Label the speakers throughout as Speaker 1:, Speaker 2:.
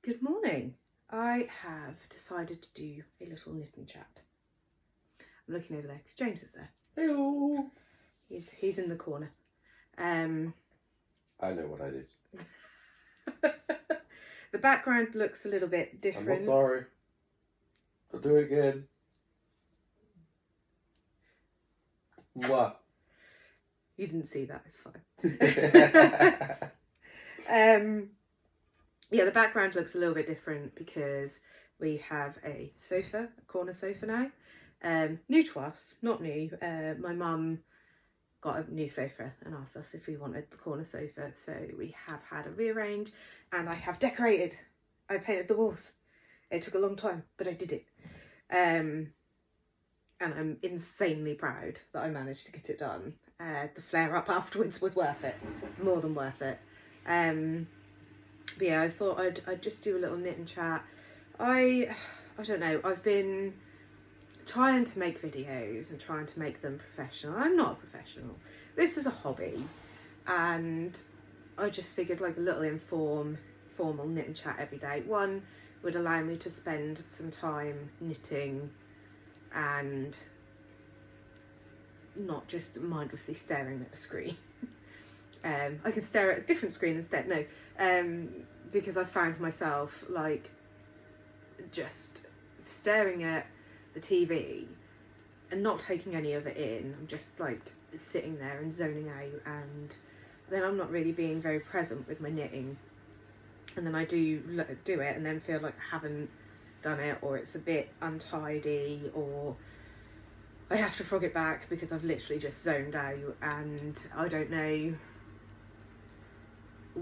Speaker 1: Good morning. I have decided to do a little knitting chat. I'm looking over there because James is there.
Speaker 2: Hello.
Speaker 1: He's in the corner.
Speaker 2: I know what I did.
Speaker 1: The background looks a little bit different.
Speaker 2: I'm not sorry. I'll do it again. What?
Speaker 1: You didn't see that, it's fine. Yeah, the background looks a little bit different because we have a sofa, a corner sofa now. New to us, not new. My mum got a new sofa and asked us if we wanted the corner sofa, so we have had a rearrange, and I have decorated. I painted the walls. It took a long time, but I did it. And I'm insanely proud that I managed to get it done. The flare up afterwards was worth it. It's more than worth it. But yeah, I thought I'd just do a little knit and chat. I don't know, I've been trying to make videos and trying to make them professional. I'm not a professional. This is a hobby, and I just figured like a little informal knit and chat every day. One would allow me to spend some time knitting and not just mindlessly staring at a screen. I can stare at a different screen instead. No, because I found myself like just staring at the TV and not taking any of it in. I'm just like sitting there and zoning out, and then I'm not really being very present with my knitting. And then I do it and then feel like I haven't done it, or it's a bit untidy, or I have to frog it back because I've literally just zoned out. And I don't know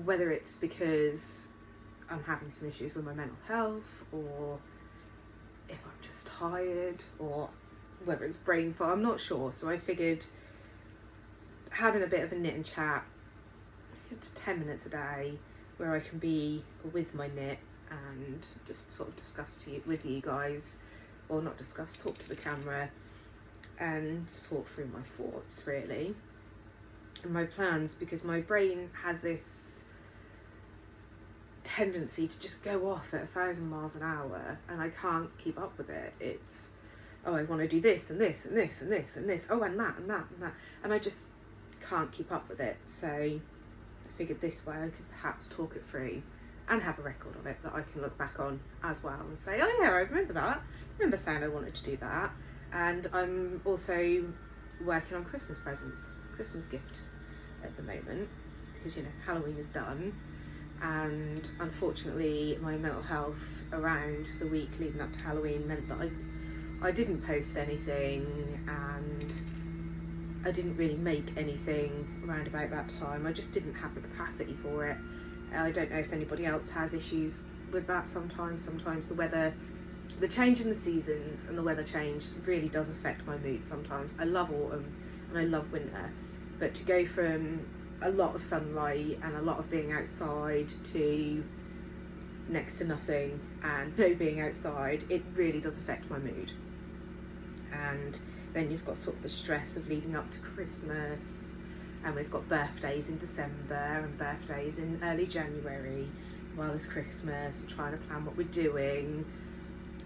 Speaker 1: whether it's because I'm having some issues with my mental health, or if I'm just tired, or whether it's brain fog. I'm not sure. So I figured having a bit of a knit and chat, it's 10 minutes a day where I can be with my knit and just sort of discuss with you guys, or not discuss, talk to the camera and sort through my thoughts really and my plans, because my brain has this tendency to just go off at 1,000 miles an hour and I can't keep up with it. It's, oh, I want to do this and this and this and this and this, oh, and that and that and that, and I just can't keep up with it. So I figured this way I could perhaps talk it through and have a record of it that I can look back on as well and say, oh yeah, I remember that. I remember saying I wanted to do that. And I'm also working on Christmas presents, Christmas gifts at the moment, because, you know, Halloween is done. And unfortunately my mental health around the week leading up to Halloween meant that I didn't post anything, and I didn't really make anything around about that time. I just didn't have the capacity for it. I don't know if anybody else has issues with that sometimes. Sometimes the change in the seasons and the weather change really does affect my mood sometimes. I love autumn and I love winter, but to go from a lot of sunlight and a lot of being outside to next to nothing and no being outside, it really does affect my mood. And then you've got sort of the stress of leading up to Christmas, and we've got birthdays in December and birthdays in early January, while it's Christmas, and trying to plan what we're doing.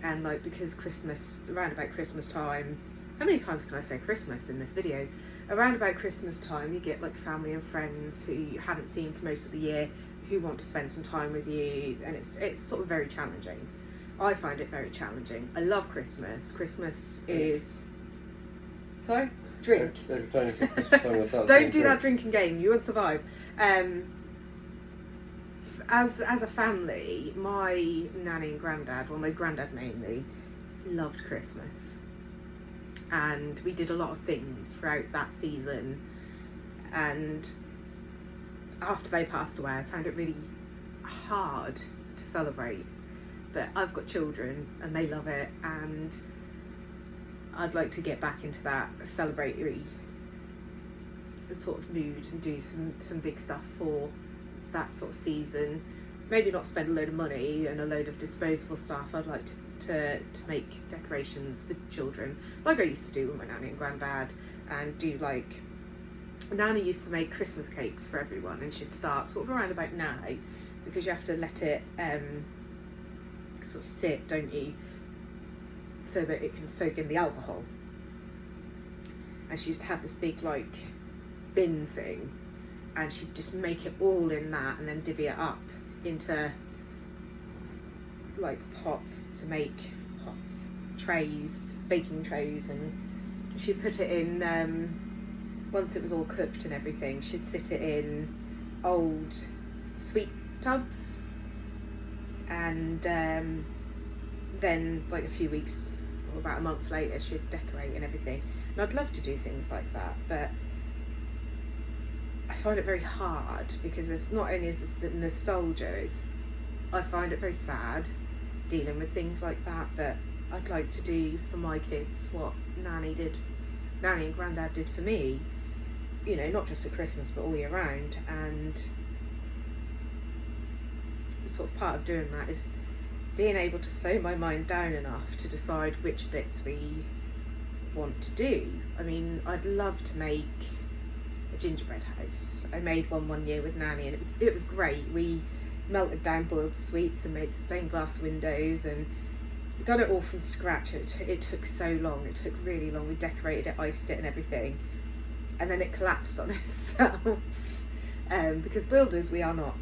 Speaker 1: And like, because Christmas, around about Christmas time, how many times can I say Christmas in this video? Around about Christmas time, you get like family and friends who you haven't seen for most of the year, who want to spend some time with you, and it's sort of very challenging. I find it very challenging. I love Christmas. Christmas is... Sorry? Drink. Don't do that drinking game, you won't survive. As a family, my nanny and granddad, well, my granddad mainly, loved Christmas. And we did a lot of things throughout that season. And after they passed away, I found it really hard to celebrate. But I've got children and they love it, and I'd like to get back into that celebratory sort of mood and do some big stuff for that sort of season. Maybe not spend a load of money and a load of disposable stuff. I'd like to make decorations with children, like I used to do with my nanny and granddad, and do like, Nanny used to make Christmas cakes for everyone, and she'd start sort of around about now, because you have to let it sort of sit, don't you, so that it can soak in the alcohol. And she used to have this big like bin thing, and she'd just make it all in that and then divvy it up into like trays, baking trays, and she'd put it in, once it was all cooked and everything, she'd sit it in old sweet tubs, and then like a few weeks or about a month later she'd decorate and everything. And I'd love to do things like that, but I find it very hard, because it's not only is the nostalgia, I find it very sad dealing with things like that, but I'd like to do for my kids what Nanny and Grandad did for me, you know, not just at Christmas but all year round. And sort of part of doing that is being able to slow my mind down enough to decide which bits we want to do. I mean, I'd love to make a gingerbread house. I made one year with Nanny, and it was great. We melted down boiled sweets and made stained glass windows, and done it all from scratch. It took so long. It took really long. We decorated it, iced it and everything, and then it collapsed on itself because builders we are not.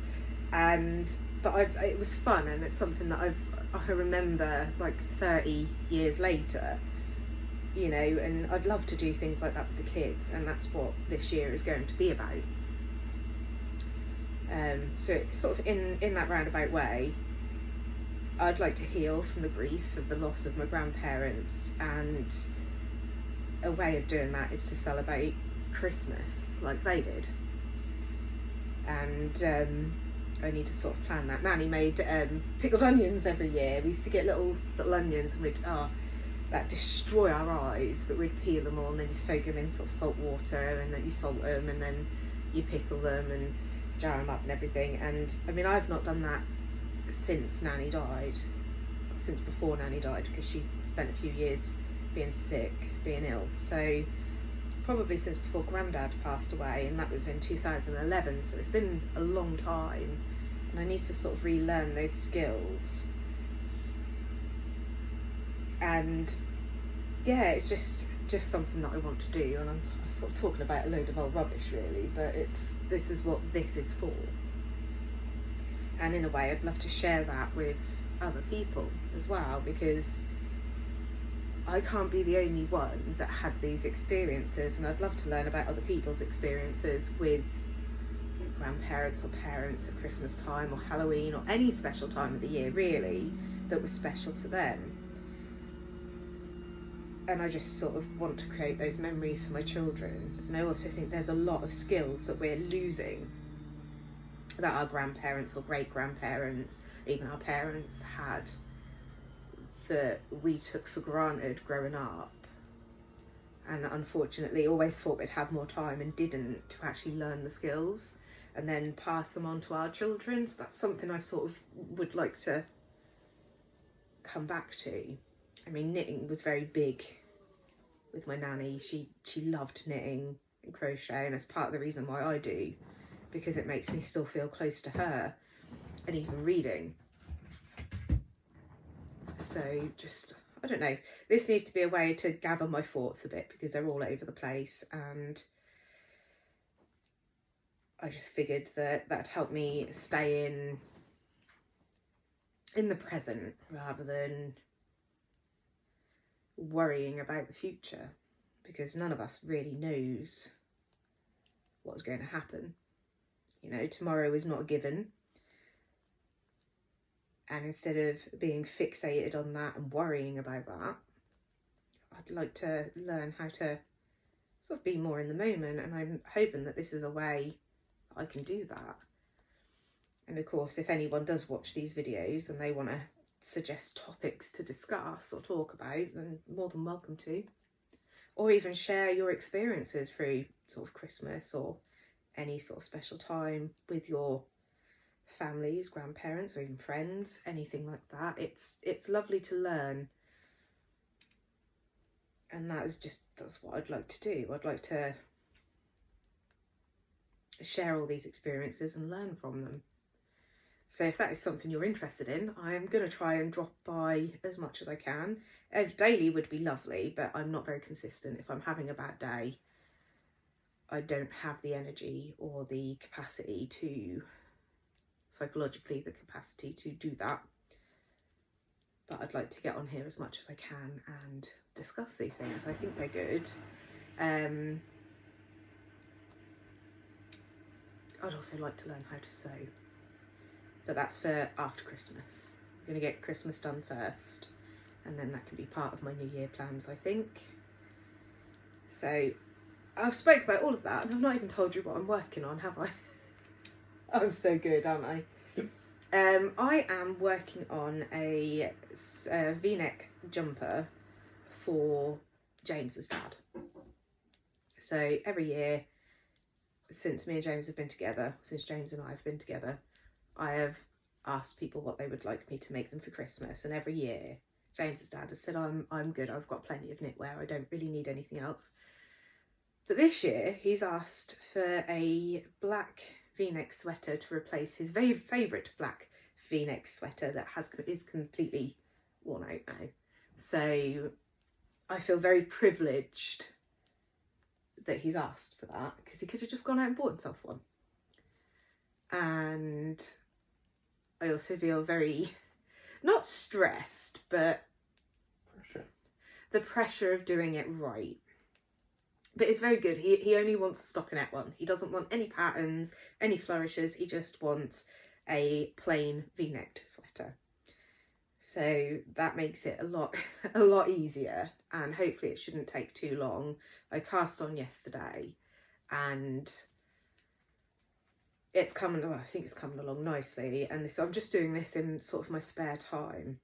Speaker 1: But it was fun, and it's something that I remember like 30 years later, you know, and I'd love to do things like that with the kids, and that's what this year is going to be about. So sort of in that roundabout way, I'd like to heal from the grief of the loss of my grandparents, and a way of doing that is to celebrate Christmas like they did. And I need to sort of plan that. Nanny made pickled onions every year. We used to get little onions, and we'd that destroy our eyes, but we'd peel them all, and then you soak them in sort of salt water, and then you salt them, and then you pickle them and jar them up and everything. And I mean, I've not done that since Nanny died, since before Nanny died, because she spent a few years being sick, being ill. So probably since before Grandad passed away, and that was in 2011. So it's been a long time, and I need to sort of relearn those skills. And yeah, it's just something that I want to do, and I'm sort of talking about a load of old rubbish really, but this is what this is for. And in a way, I'd love to share that with other people as well, because I can't be the only one that had these experiences, and I'd love to learn about other people's experiences with grandparents or parents at Christmas time or Halloween or any special time of the year really that was special to them. And I just sort of want to create those memories for my children. And I also think there's a lot of skills that we're losing that our grandparents or great-grandparents, even our parents, had, that we took for granted growing up, and unfortunately always thought we'd have more time and didn't, to actually learn the skills and then pass them on to our children. So that's something I sort of would like to come back to. I mean, knitting was very big with my nanny. She loved knitting and crochet, and it's part of the reason why I do, because it makes me still feel close to her, and even reading. So just, I don't know, this needs to be a way to gather my thoughts a bit, because they're all over the place, and I just figured that that'd help me stay in the present rather than worrying about the future, because none of us really knows what's going to happen. You know, tomorrow is not a given, and instead of being fixated on that and worrying about that, I'd like to learn how to sort of be more in the moment, and I'm hoping that this is a way I can do that. And of course, if anyone does watch these videos and they want to suggest topics to discuss or talk about, then more than welcome to. Or even share your experiences through sort of Christmas or any sort of special time with your families, grandparents, or even friends, anything like that. It's lovely to learn, and that's what I'd like to do. I'd like to share all these experiences and learn from them. So if that is something you're interested in, I am going to try and drop by as much as I can. Daily would be lovely, but I'm not very consistent. If I'm having a bad day, I don't have the energy or the capacity to, psychologically, the capacity to do that. But I'd like to get on here as much as I can and discuss these things. I think they're good. I'd also like to learn how to sew. But that's for after Christmas. I'm going to get Christmas done first. And then that can be part of my New Year plans, I think. So I've spoke about all of that and I've not even told you what I'm working on, have I? I'm so good, aren't I? I am working on a V-neck jumper for James's dad. So every year since me and James have been together, since James and I have been together, I have asked people what they would like me to make them for Christmas, and every year James's dad has said, I'm good, I've got plenty of knitwear, I don't really need anything else. But this year he's asked for a black V-neck sweater to replace his very favourite black V-neck sweater that is completely worn out now. So I feel very privileged that he's asked for that, because he could have just gone out and bought himself one. And I also feel very, not stressed, but the pressure of doing it right. But it's very good. He only wants a stockinette one. He doesn't want any patterns, any flourishes. He just wants a plain V-necked sweater. So that makes it a lot easier, and hopefully it shouldn't take too long. I cast on yesterday and it's coming, I think it's coming along nicely, and so I'm just doing this in sort of my spare time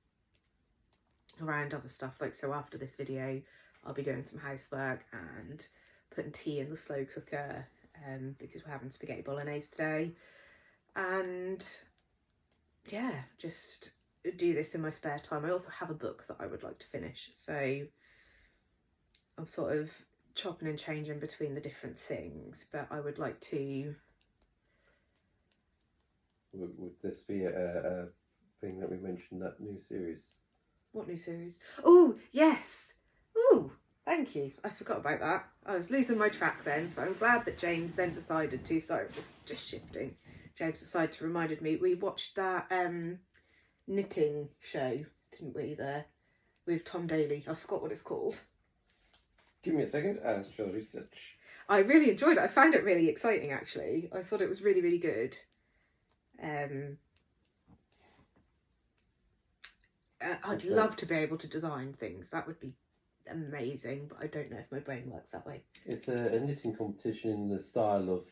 Speaker 1: around other stuff. Like, so after this video I'll be doing some housework and putting tea in the slow cooker because we're having spaghetti bolognese today, and yeah, just do this in my spare time. I also have a book that I would like to finish, so I'm sort of chopping and changing between the different things, but I would like to...
Speaker 2: Would this be a thing that we mentioned, that new series?
Speaker 1: What new series? Oh, yes! Oh, thank you. I forgot about that. I was losing my track then, so I'm glad that James then decided to... Sorry, just shifting. James decided to remind me. We watched that knitting show, didn't we, there? With Tom Daly. I forgot what it's called.
Speaker 2: Give me a second. I shall research.
Speaker 1: I really enjoyed it. I found it really exciting, actually. I thought it was really, really good. I'd love to be able to design things. That would be amazing, but I don't know if my brain works that way.
Speaker 2: It's a knitting competition in the style of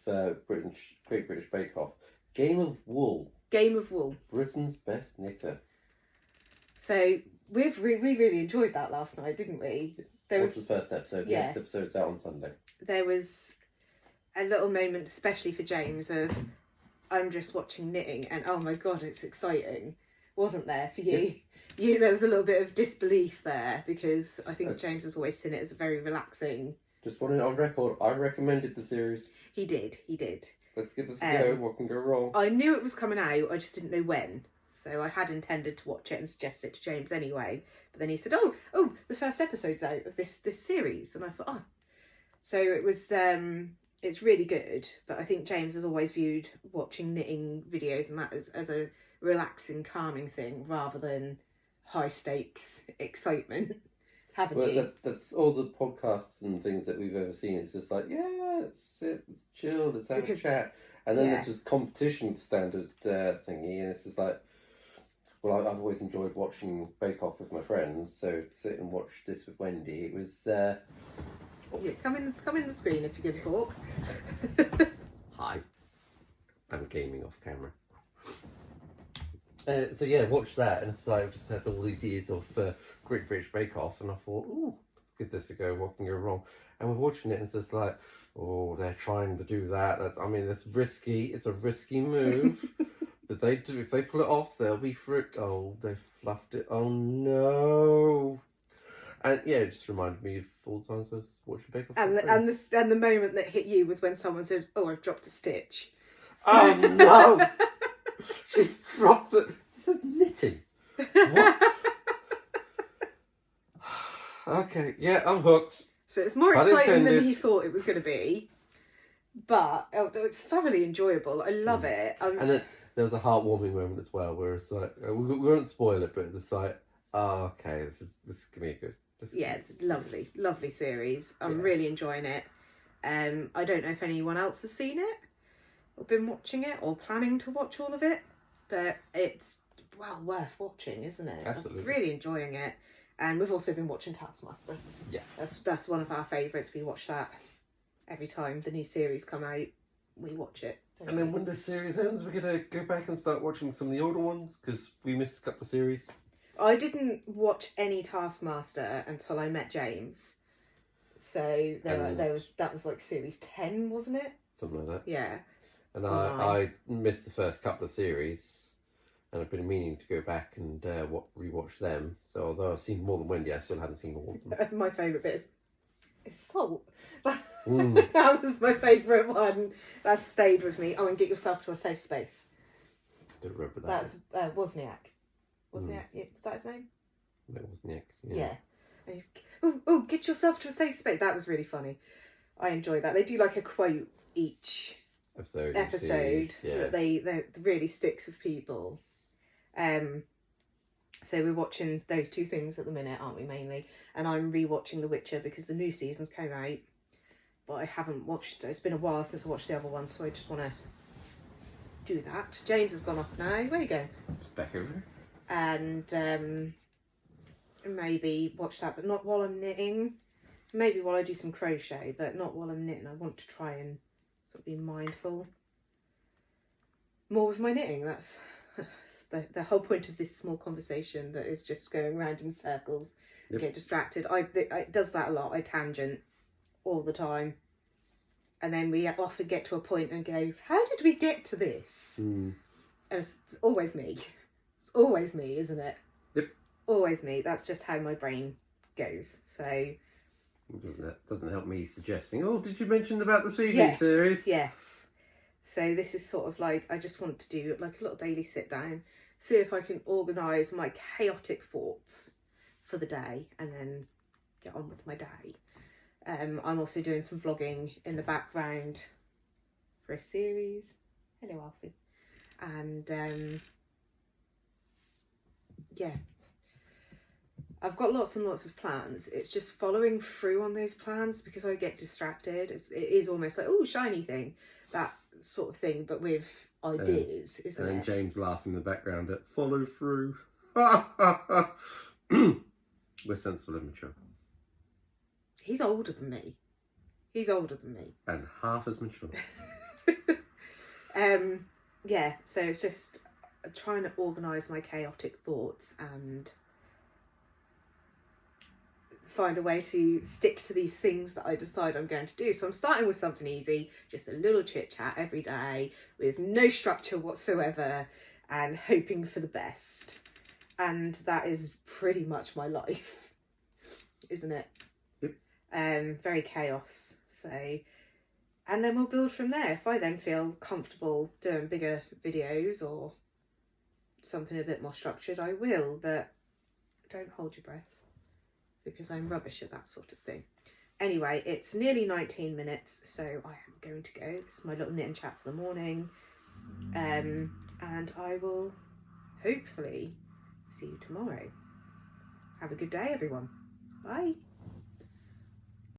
Speaker 2: Great British Bake Off. Game of Wool.
Speaker 1: Game of Wool.
Speaker 2: Britain's best knitter.
Speaker 1: So we really enjoyed that last night, didn't we?
Speaker 2: What's the first episode? The
Speaker 1: Yeah.
Speaker 2: next episode's out on Sunday.
Speaker 1: There was a little moment, especially for James, of I'm just watching knitting and oh my god, it's exciting. Wasn't there for you? Yeah. There was a little bit of disbelief there, because I think James has always seen it as a very relaxing...
Speaker 2: Just putting it on record, I recommended the series.
Speaker 1: He did.
Speaker 2: Let's give this a go. What can go wrong?
Speaker 1: I knew it was coming out, I just didn't know when. So I had intended to watch it and suggest it to James anyway. But then he said, oh, the first episode's out of this series. And I thought, oh. So it was, it's really good. But I think James has always viewed watching knitting videos and that as a relaxing, calming thing rather than high stakes excitement. Haven't you?
Speaker 2: That's all the podcasts and things that we've ever seen. It's just like, yeah, let's chill, let's have a chat. And then this was competition standard thingy, and it's just like, well, I've always enjoyed watching Bake Off with my friends, so to sit and watch this with Wendy, it was... Yeah,
Speaker 1: come in the screen if you're going to talk.
Speaker 2: Hi. I'm gaming off camera. So yeah, watch that, and so I've just had all these years of Great British Bake Off, and I thought, ooh, let's give this a go, what can go wrong? And we're watching it, and it's just like, oh, they're trying to do that. I mean, it's risky, it's a risky move. But if they pull it off, they'll be oh, they fluffed it, oh no. And yeah, it just reminded me of all the times I was watching Bake Off.
Speaker 1: And the moment that hit you was when someone said, oh, I've dropped a stitch.
Speaker 2: Oh no! She's dropped it. This is knitting. What? Okay, yeah, I'm hooked.
Speaker 1: So it's more
Speaker 2: Pun
Speaker 1: exciting than
Speaker 2: intended.
Speaker 1: he thought it was going to be. But it's thoroughly enjoyable. I love it.
Speaker 2: And then there was a heartwarming moment as well, where it's like we won't spoil it, but it's like, oh, okay, this is gonna be good.
Speaker 1: Yeah, it's lovely, lovely series. I'm
Speaker 2: Yeah.
Speaker 1: really enjoying it. I don't know if anyone else has seen it or been watching it or planning to watch all of it, but it's well worth watching, isn't it?
Speaker 2: Absolutely.
Speaker 1: I'm really enjoying it. And we've also been watching Taskmaster.
Speaker 2: Yes.
Speaker 1: That's one of our favourites. We watch that every time the new series come out. We watch it. don't
Speaker 2: And
Speaker 1: we?
Speaker 2: then when this series ends, we're gonna go back and start watching some of the older ones because we missed a couple of series.
Speaker 1: I didn't watch any Taskmaster until I met James. So that was like series 10, wasn't it?
Speaker 2: Something like that.
Speaker 1: Yeah.
Speaker 2: And
Speaker 1: Or
Speaker 2: I missed the first couple of series, and I've been meaning to go back and rewatch them. So although I've seen more than Wendy, I still haven't seen all of them.
Speaker 1: My favourite bit is Salt.
Speaker 2: Mm.
Speaker 1: That was my favourite one. That stayed with me. Oh, and Get Yourself to a Safe Space.
Speaker 2: Don't remember that.
Speaker 1: That's Wozniak. Wozniak? Yeah, was that his name?
Speaker 2: That was Nick.
Speaker 1: Yeah. And he's, oh, get yourself to a safe space. That was really funny. I enjoyed that. They do like a quote each
Speaker 2: Episode
Speaker 1: episode
Speaker 2: yeah.
Speaker 1: that they really sticks with people. So we're watching those two things at the minute, aren't we, mainly? And I'm rewatching The Witcher because the new seasons came out, but I haven't watched. It's been a while since I watched the other one, so I just want to do that. James has gone off now. Where you going?
Speaker 2: It's back over there.
Speaker 1: And maybe watch that, but not while I'm knitting. Maybe while I do some crochet, but not while I'm knitting. I want to try and sort of be mindful more with my knitting. That's the whole point of this small conversation that is just going around in circles.
Speaker 2: Yep.
Speaker 1: Get distracted. It does that a lot. I tangent all the time, and then we often get to a point and go, "How did we get to this?"
Speaker 2: Mm.
Speaker 1: And it's always me. It's always me, isn't it?
Speaker 2: Yep.
Speaker 1: Always me. That's just how my brain goes. So
Speaker 2: That doesn't help me suggesting, oh, did you mention about the TV
Speaker 1: yes,
Speaker 2: series?
Speaker 1: yes. So this is sort of like, I just want to do like a little daily sit down, see if I can organise my chaotic thoughts for the day and then get on with my day. I'm also doing some vlogging in the background for a series. Hello, Alfie. And yeah, I've got lots and lots of plans. It's just following through on those plans because I get distracted. It is almost like, oh, shiny thing, that sort of thing, but with ideas, isn't
Speaker 2: And
Speaker 1: it?
Speaker 2: James laughing in the background at follow through. We're sensible and mature.
Speaker 1: He's older than me. He's older than me.
Speaker 2: And half as mature.
Speaker 1: Yeah, so it's just trying to organise my chaotic thoughts and find a way to stick to these things that I decide I'm going to do. So I'm starting with something easy, just a little chit chat every day with no structure whatsoever and hoping for the best. And that is pretty much my life, isn't it?
Speaker 2: Yep.
Speaker 1: Very chaos. So, and then we'll build from there. If I then feel comfortable doing bigger videos or something a bit more structured, I will, but don't hold your breath because I'm rubbish at that sort of thing. Anyway, it's nearly 19 minutes, so I am going to go. This is my little knit and chat for the morning. And I will hopefully see you tomorrow. Have a good day, everyone. Bye.